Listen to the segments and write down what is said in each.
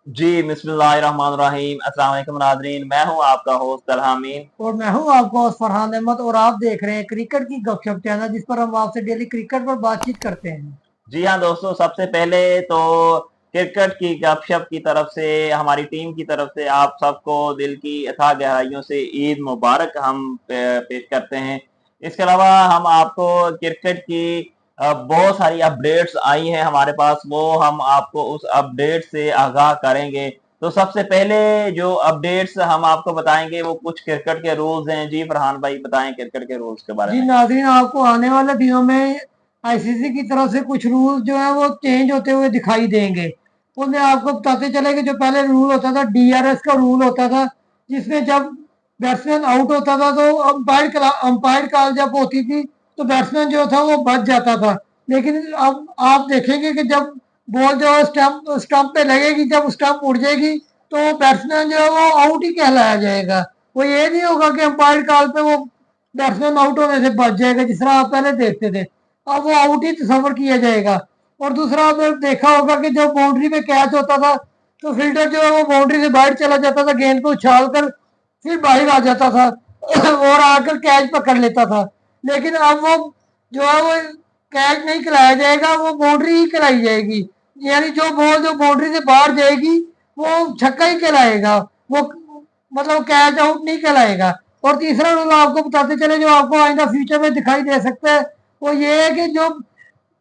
जी बिस्मिल्लाहिर्रहमानिर्रहीम। अस्सलाम वालेकुम नाज़रीन, मैं हूं आपका होस्ट तलहामीन। और मैं हूं आपका होस्ट फरहान अहमद और आप देख रहे हैं क्रिकेट की गपशप चैनल जिस पर हम आपसे डेली क्रिकेट पर बातचीत करते हैं। जी हाँ दोस्तों, सबसे पहले तो क्रिकेट की गपशप की तरफ से, हमारी टीम की तरफ से आप सबको दिल की अथाह गहराइयों से ईद मुबारक हम पेश करते हैं। इसके अलावा हम आपको क्रिकेट की बहुत सारी अपडेट्स आई हैं हमारे पास, वो हम आपको उस अपडेट से आगाह करेंगे। तो सबसे पहले जो अपडेट्स हम आपको बताएंगे वो कुछ क्रिकेट के रूल्स हैं। जी फरहान भाई, बताएं क्रिकेट के रूल्स के बारे जी में। नाज़रीन, आपको आने वाले दिनों में आईसीसी की तरफ से कुछ रूल जो है वो चेंज होते हुए दिखाई देंगे। उनमें आपको बताते चले कि जो पहले रूल होता था, डीआरएस का रूल होता था, जिसमें जब बैट्समैन आउट होता था तो अंपायर कॉल जब होती थी तो बैट्समैन जो था वो बच जाता था। लेकिन अब आप देखेंगे कि जब बॉल जो है स्टंप स्टंप पे लगेगी, जब स्टंप उड़ जाएगी तो बैट्समैन जो है वो आउट ही कहलाया जाएगा। वो ये नहीं होगा कि अंपायर कॉल पे वो बैट्समैन आउट होने से बच जाएगा जिस तरह आप पहले देखते थे। अब वो आउट ही तस्वर किया जाएगा। और दूसरा आपने देखा होगा कि जब बाउंड्री पे कैच होता था तो फील्डर जो है वो बाउंड्री से बाहर चला जाता था, गेंद को उछाल कर फिर बाहर आ जाता था और आकर कैच पकड़ लेता था। लेकिन अब वो जो है वो कैच नहीं खिलाया जाएगा, वो बाउंड्री ही खिलाई जाएगी। यानी जो बॉल जो बाउंड्री से बाहर जाएगी वो छक्का ही कहलाएगा, वो मतलब कैच आउट नहीं कहलाएगा। और तीसरा रूल आपको बताते चले जो आपको आइंदा फ्यूचर में दिखाई दे सकता है, वो ये है कि जो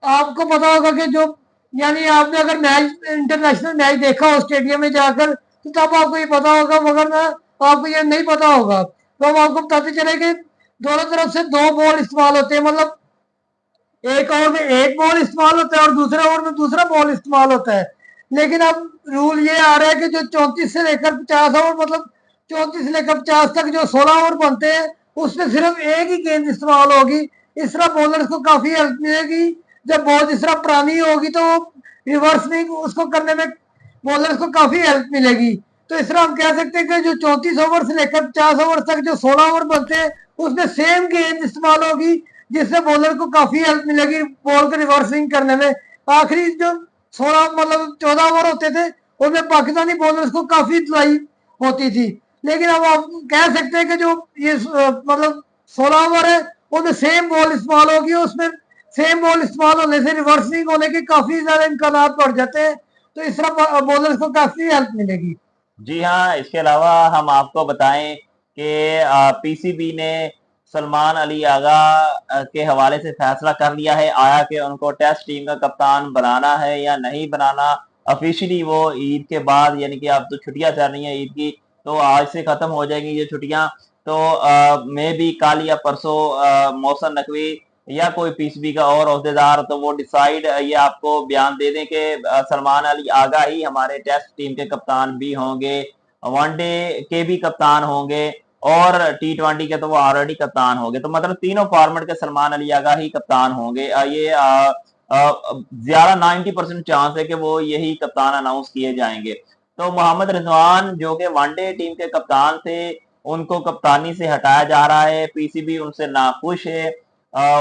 आपको पता होगा कि जो यानी आपने अगर मैच इंटरनेशनल मैच देखा हो स्टेडियम में जाकर तो तब आपको ये पता होगा, मगर ना आपको ये नहीं पता होगा तो हम आपको बताते चले कि दोनों तरफ से दो बॉल इस्तेमाल होते हैं। मतलब एक ओवर में एक बॉल इस्तेमाल होता है और दूसरे ओवर में दूसरा बॉल इस्तेमाल होता है। लेकिन अब रूल ये आ रहा है कि जो 34 से लेकर 50 ओवर, मतलब 34 से लेकर 50 तक जो 16 ओवर बनते हैं उसमें सिर्फ एक ही गेंद इस्तेमाल होगी। इस तरह बॉलर्स को काफी हेल्प मिलेगी। जब बॉल जिस तरह पुरानी होगी तो रिवर्स स्विंग उसको करने में बॉलर्स को काफी हेल्प मिलेगी। तो इस तरह हम कह सकते हैं कि जो 34 ओवर से लेकर 50 ओवर तक जो 16 ओवर बनते हैं उसमें सेम गेंद इस्तेमाल होगी, जिससे बॉलर को काफी हेल्प मिलेगी बॉल को रिवर्सिंग करने में। आखिरी जो 16 मतलब 14 ओवर होते थे उनमें पाकिस्तानी बॉलर्स को काफी धुलाई होती थी। लेकिन अब आप कह सकते हैं कि जो ये मतलब 16 ओवर है उनमें सेम बॉल इस्तेमाल होगी, उसमें सेम बॉल इस्तेमाल होने से रिवर्सिंग होने के काफी ज्यादा इम्कान बढ़ जाते हैं। तो इस तरह बॉलर्स को काफी हेल्प मिलेगी। जी हाँ, इसके अलावा हम आपको बताएं कि पीसीबी ने सलमान अली आगा के हवाले से फैसला कर लिया है, आया कि उनको टेस्ट टीम का कप्तान बनाना है या नहीं बनाना। ऑफिशियली वो ईद के बाद, यानी कि अब तो छुट्टियां चल रही हैं ईद की, तो आज से खत्म हो जाएंगी ये छुट्टियां। तो मे बी कल या परसों मोहसिन नकवी या कोई पीसीबी का और अहदेदार, तो वो डिसाइड ये आपको बयान दे दें कि सलमान अली आगा ही हमारे टेस्ट टीम के कप्तान भी होंगे, वनडे के भी कप्तान होंगे, और T20 के तो वो ऑलरेडी कप्तान होंगे। तो मतलब तीनों फॉर्मेट के सलमान अली आगा ही कप्तान होंगे। ये ज्यादा 90% चांस है कि वो यही कप्तान अनाउंस किए जाएंगे। तो मोहम्मद रिजवान जो कि वनडे टीम के कप्तान थे, उनको कप्तानी से हटाया जा रहा है। पीसीबी उनसे नाखुश है।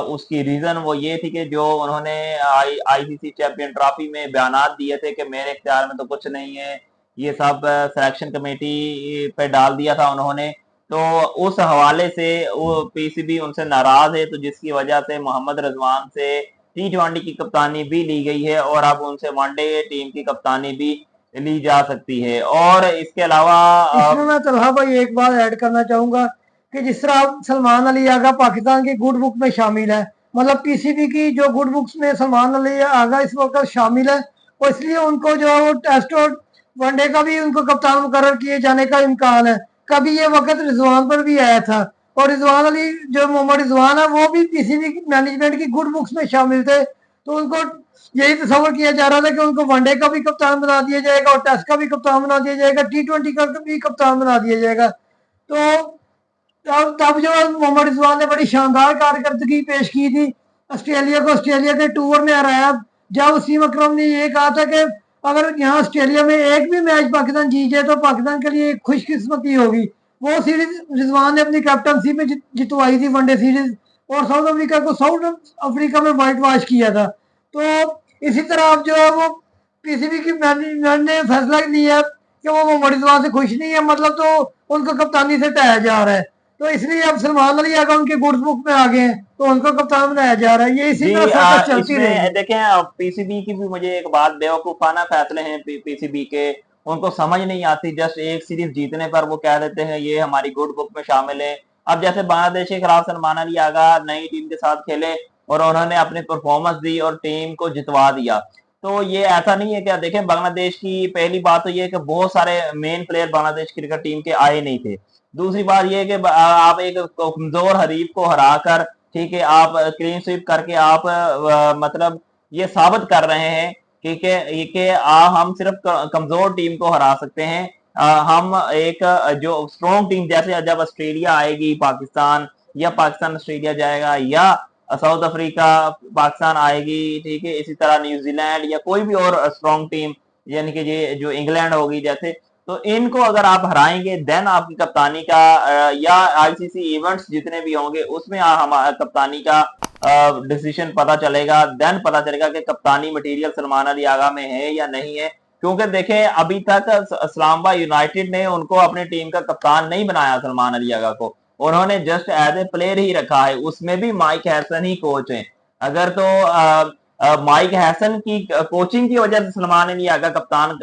उसकी रीजन वो ये थी कि जो उन्होंने आईसीसी चैंपियन ट्रॉफी में बयानात दिए थे कि मेरे इख्तियार में तो कुछ नहीं है, ये सब सिलेक्शन कमेटी पे डाल दिया था उन्होंने। तो उस हवाले से वो पीसीबी उनसे नाराज है, तो जिसकी वजह से मोहम्मद रिजवान से T20 की कप्तानी भी ली गई है और अब उनसे वनडे टीम की कप्तानी भी ली जा सकती है। और इसके अलावा इसमें मैं तलहा भाई एक बात ऐड करना चाहूंगा कि जिस तरह अब सलमान अली आगा पाकिस्तान की गुड बुक में शामिल है, मतलब पीसीबी की जो गुड बुक्स में सलमान अली आगा इस वक्त शामिल है, और इसलिए उनको जो है वो टेस्ट और वनडे का भी उनको कप्तान मुकर्रर किए जाने का इम्कान है। कभी ये वक्त रिजवान पर भी आया था, और रिजवान अली जो मोहम्मद रिजवान है वो भी पीसीबी मैनेजमेंट की गुड बुक्स में शामिल थे। तो उनको यही तस्वर किया जा रहा था कि उनको वनडे का भी कप्तान बना दिया जाएगा और टेस्ट का भी कप्तान बना दिया जाएगा, T20 का भी कप्तान बना दिया जाएगा। तो तब जो मोहम्मद रिजवान ने बड़ी शानदार कारकर्दगी पेश की थी, ऑस्ट्रेलिया को ऑस्ट्रेलिया के टूर में हराया। जब वसीम अकरम ने ये कहा था कि अगर यहाँ ऑस्ट्रेलिया में एक भी मैच पाकिस्तान जीत जाए तो पाकिस्तान के लिए एक खुशकिस्मती होगी। वो सीरीज रिजवान ने अपनी कैप्टनसी में जितवाई थी, वनडे सीरीज, और साउथ अफ्रीका को साउथ अफ्रीका में वाइट वॉश किया था। तो इसी तरह अब जो है वो पीसीबी की मैनेजमेंट ने फैसला लिया कि वो बड़ी जुबान से खुश नहीं है, मतलब तो उनको कप्तानी से हटाया जा रहा है। तो इसलिए अब सलमान अली अगर उनके गुड्स बुक में आ गए हैं तो उनको कप्तान बनाया जा रहा है। ये इसी जी तरह सर्कस चलती इसमें रहेगी। देखें पीसीबी की भी मुझे एक बात, बेवकूफाना फैसले हैं पीसीबी के, उनको समझ नहीं आती। जस्ट एक सीरीज जीतने पर वो कह देते हैं ये हमारी गुड बुक में शामिल है। अब जैसे बांग्लादेश के खिलाफ सलमान अली आगा नई टीम के साथ खेले और उन्होंने अपनी परफॉर्मेंस दी और टीम को जितवा दिया। तो ये ऐसा नहीं है क्या, देखें बांग्लादेश की पहली बात तो ये है कि बहुत सारे main player Bangladesh cricket team के आए नहीं थे। दूसरी बात ये है कि आप एक कमजोर हरीफ को हराकर, ठीक है, आप क्लीन स्वीप करके आप मतलब ये साबित कर रहे हैं कि हम सिर्फ कमजोर टीम को हरा सकते हैं। हम एक जो स्ट्रॉन्ग टीम, जैसे जब ऑस्ट्रेलिया आएगी पाकिस्तान, या पाकिस्तान ऑस्ट्रेलिया जाएगा, या साउथ अफ्रीका पाकिस्तान आएगी, ठीक है, इसी तरह न्यूजीलैंड या कोई भी और स्ट्रॉन्ग टीम, यानी कि ये जो इंग्लैंड होगी जैसे, तो इनको अगर आप हराएंगे देन आपकी कप्तानी का या आईसीसी इवेंट्स जितने भी होंगे उसमें हमारा कप्तानी का डिसीजन पता चलेगा। देन पता चलेगा कि कप्तानी मटेरियल सलमान अली आगा में है या नहीं है। क्योंकि देखें अभी तक इस्लामाबाद यूनाइटेड ने उनको अपनी टीम का कप्तान नहीं बनाया सलमान अली आगा को, उन्होंने जस्ट एज ए प्लेयर ही रखा है, उसमें भी माइक हैसन ही कोच है। अगर तो माइक हैसन की कोचिंग की वजह से सलमान अली आगा कप्तान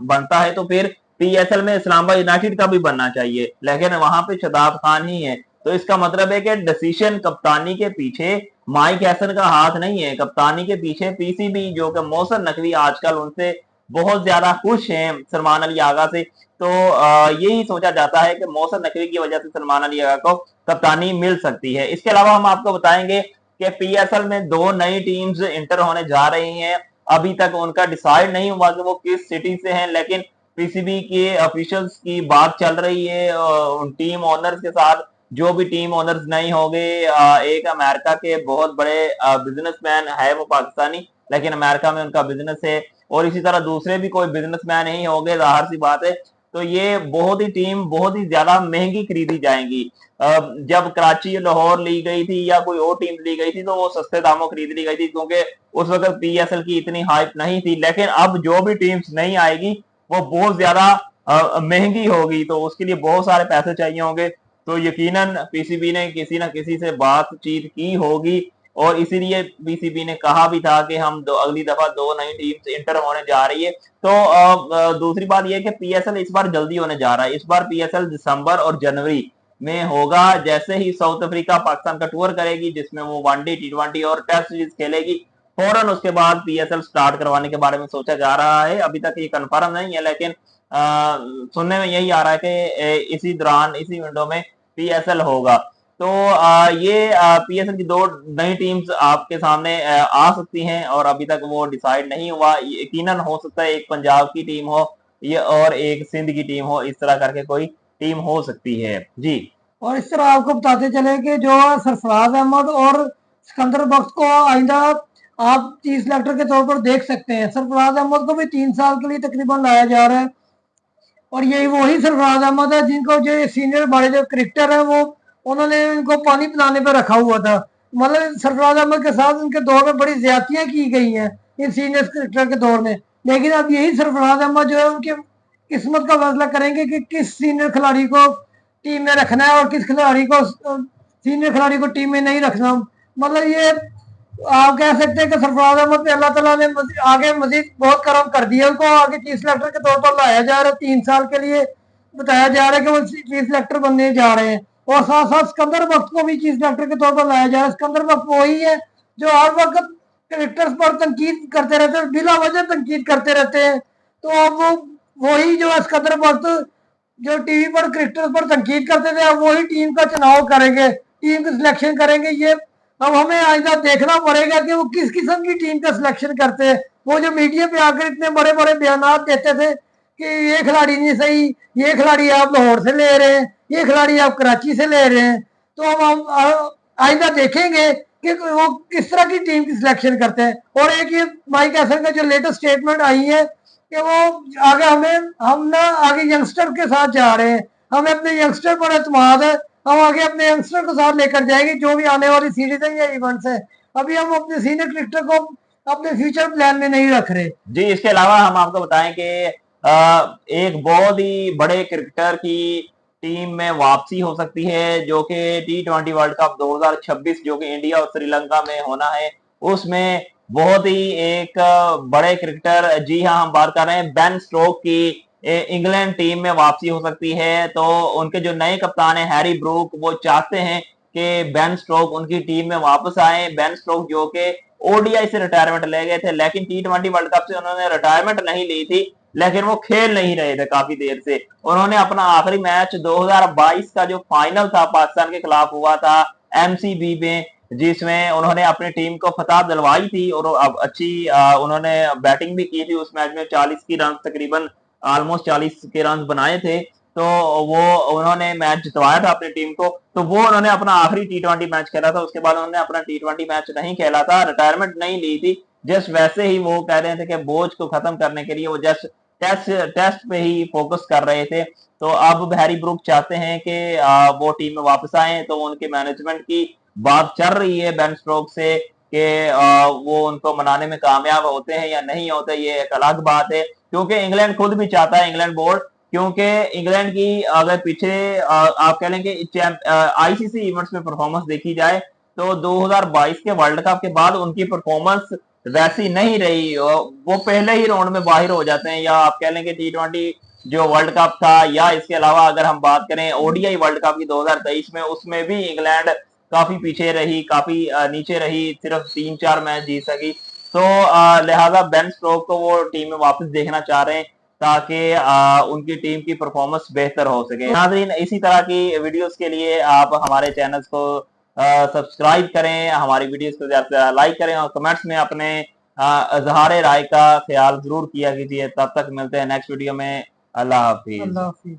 बनता है तो फिर पीएसएल में इस्लामाबाद यूनाइटेड का भी बनना चाहिए, लेकिन वहां पे शदाब खान ही है। तो इसका मतलब है कि डिसीजन कप्तानी के पीछे माइक हैसन का हाथ नहीं है, कप्तानी के पीछे पीसीबी, जो कि मोहसिन नकवी आजकल उनसे बहुत ज्यादा खुश हैं सलमान अली आगा से। तो यही सोचा जाता है कि मोहसिन नकवी की वजह से सलमान अली आगा को कप्तानी मिल सकती है। इसके अलावा हम आपको बताएंगे कि पीएसएल में 2 नई टीम्स इंटर होने जा रही हैं। अभी तक उनका डिसाइड नहीं हुआ कि वो किस सिटी से हैं, लेकिन पीसीबी के ऑफिशियल्स की बात चल रही है टीम ओनर्स के साथ। जो भी टीम ओनर्स नहीं होंगे, एक अमेरिका के बहुत बड़े बिजनेसमैन है, वो पाकिस्तानी लेकिन अमेरिका में उनका बिजनेस है, और इसी तरह दूसरे भी कोई बिजनेसमैन नहीं होंगे, जाहिर सी बात है। तो ये बहुत ही टीम बहुत ही ज्यादा महंगी खरीदी जाएंगी। जब कराची लाहौर ली गई थी या कोई और टीम ली गई थी तो वो सस्ते दामों खरीद ली गई थी, क्योंकि उस वक्त पीएसएल की इतनी हाइप नहीं थी। लेकिन अब जो भी टीम्स नहीं आएगी वो बहुत ज्यादा महंगी होगी, तो उसके लिए बहुत सारे पैसे चाहिए होंगे। तो यकीनन पीसीबी ने किसी ना किसी से बातचीत की होगी, और इसीलिए पीसीबी ने कहा भी था कि हम अगली दफा 2 नई टीम्स इंटर होने जा रही है। तो दूसरी बात यह कि पीएसएल इस बार जल्दी होने जा रहा है। इस बार पीएसएल दिसंबर और जनवरी में होगा। जैसे ही साउथ अफ्रीका पाकिस्तान का टूर करेगी, जिसमें वो वनडे, टी20 और टेस्ट सीरीज खेलेगी, फौरन उसके बाद पीएसएल स्टार्ट करवाने के बारे में सोचा जा रहा है। अभी तक ये कंफर्म नहीं है, लेकिन सुनने में यही आ रहा है कि इसी दौरान, इसी विंडो में पीएसएल होगा। तो ये पीएसएल की 2 नई टीम्स आपके सामने आ सकती हैं, और अभी तक वो डिसाइड नहीं हुआ। यकीनन हो सकता है एक पंजाब की टीम हो ये और एक सिंध की टीम हो, इस तरह करके कोई टीम हो सकती है जी। और इस तरह आपको बताते चले कि जो सरफराज अहमद और सिकंदर बख्श को आइंदा आप चीफ सेलेक्टर के तौर पर देख सकते हैं। सरफराज अहमद को भी 3 साल के लिए तकरीबन लाया जा रहा है, और यही वही सरफराज अहमद है जिनको जो सीनियर बड़े जो क्रिकेटर है वो उन्होंने इनको पानी पिलाने पर रखा हुआ था। मतलब सरफराज अहमद के साथ उनके दौर में बड़ी ज्यादतियां की गई हैं इन सीनियर क्रिकेटर के दौर में। लेकिन अब यही सरफराज अहमद जो है उनकी किस्मत का फैसला करेंगे कि किस सीनियर खिलाड़ी को टीम में रखना है और किस खिलाड़ी को सीनियर खिलाड़ी को टीम में नहीं रखना। मतलब ये आप कह सकते हैं कि सरफराज अहमद पे अल्लाह ताला ने आगे मजीद बहुत करम कर दिया। उनको आगे चीफ सेलेक्टर के तौर पर लाया जा रहा है, 3 साल के लिए बताया जा रहा है कि वो चीफ सेलेक्टर बनने जा रहे हैं। और साथ साथ सिकंदर बख्श को भी चीफ सेलेक्टर के तौर पर लाया जा रहा है। सिकंदर बख्श वही है जो हर वक्त क्रिकेटर्स पर तनकीद करते रहते हैं, बिला वजह तनकीद करते रहते हैं। तो अब वो वही जो है सिकंदर बख्श जो टीवी पर क्रिकेटर्स पर तनकीद करते थे, अब वही टीम का चुनाव करेंगे, टीम की सिलेक्शन करेंगे। ये अब हमें आइंदा देखना पड़ेगा कि वो किस किस्म की टीम का सिलेक्शन करते हैं। वो जो मीडिया पे आकर इतने बड़े बड़े बयान देते थे कि ये खिलाड़ी नहीं सही, ये खिलाड़ी आप लाहौर से ले रहे हैं, ये खिलाड़ी आप कराची से ले रहे हैं, तो हम आइंदा देखेंगे कि वो किस तरह की टीम की सिलेक्शन करते हैं। और एक ये माइक हैसन का जो लेटेस्ट स्टेटमेंट आई है कि वो आगे हम ना आगे यंगस्टर के साथ जा रहे हैं, हमें अपने यंगस्टर पर एतमाद है, हम आगे अपने यंगस्टर को साथ लेकर जाएंगे जो भी आने वाली सीरीज है या इवेंट्स है। अभी हम अपने सीनियर क्रिकेटर को अपने फ्यूचर प्लान में नहीं रख रहे जी। इसके अलावा हम आपको बताएं कि एक बहुत ही बड़े क्रिकेटर की टीम में वापसी हो सकती है, जो कि T20 वर्ल्ड कप 2026 जो कि इंडिया और श्रीलंका में होना है, उसमें बहुत ही एक बड़े क्रिकेटर, जी हाँ, हम बात कर रहे हैं बेन स्टोक्स की, इंग्लैंड टीम में वापसी हो सकती है। तो उनके जो नए कप्तान है हैरी ब्रूक, वो चाहते हैं कि बेन स्टोक्स उनकी टीम में वापस आए। बेन स्टोक्स जो कि ओडीआई से रिटायरमेंट ले गए थे, लेकिन T20 वर्ल्ड कप से उन्होंने रिटायरमेंट नहीं ली थी, लेकिन वो खेल नहीं रहे थे काफी देर से। उन्होंने अपना आखिरी मैच 2022 का जो फाइनल था पाकिस्तान के खिलाफ हुआ था एमसीबी में, जिसमें उन्होंने अपनी टीम को फतह दिलवाई थी और अब अच्छी उन्होंने बैटिंग भी की थी उस मैच में। 40 की रन तकरीबन, ऑलमोस्ट 40 के रन बनाए थे, तो वो उन्होंने मैच जितवाया था अपनी टीम को। तो वो उन्होंने अपना आखिरी T20 मैच खेला था, उसके बाद उन्होंने अपना T20 मैच नहीं खेला था, रिटायरमेंट नहीं ली थी। जस्ट वैसे ही वो कह रहे थे कि बोझ को खत्म करने के लिए वो जस्ट टेस्ट पे ही फोकस कर रहे थे। तो अब हैरी ब्रूक चाहते हैं कि वो टीम में वापस आए, तो उनके मैनेजमेंट की बात चल रही है बेन स्टोक्स से कि वो उनको मनाने में कामयाब होते हैं या नहीं होते, ये एक अलग बात है, क्योंकि इंग्लैंड खुद भी चाहता है, इंग्लैंड बोर्ड, क्योंकि इंग्लैंड की अगर पीछे आप कह लेंगे आईसीसी इवेंट्स में परफॉर्मेंस देखी जाए, तो 2022 के वर्ल्ड कप के बाद उनकी परफॉर्मेंस वैसी नहीं रही। वो पहले ही राउंड में बाहर हो जाते हैं, या आप कह लेंगे T20 जो वर्ल्ड कप था, या इसके अलावा अगर हम बात करें ओडीआई वर्ल्ड कप की 2023 में, उसमें भी इंग्लैंड काफी पीछे रही, काफी नीचे रही, सिर्फ 3-4 मैच जीत सकी। तो लिहाजा बेन स्टोक्स को वो टीम में वापस देखना चाह रहे हैं, ताकि उनकी टीम की परफॉर्मेंस बेहतर हो सके। नाज़रीन, इसी तरह की वीडियोस के लिए आप हमारे चैनल्स को सब्सक्राइब करें, हमारी वीडियोस को ज्यादा से ज्यादा लाइक करें और कमेंट्स में अपने इजहार राय का ख्याल जरूर किया कीजिए। तब तक मिलते हैं नेक्स्ट वीडियो में। अल्लाह हाफिज। अल्लाह हाफिज।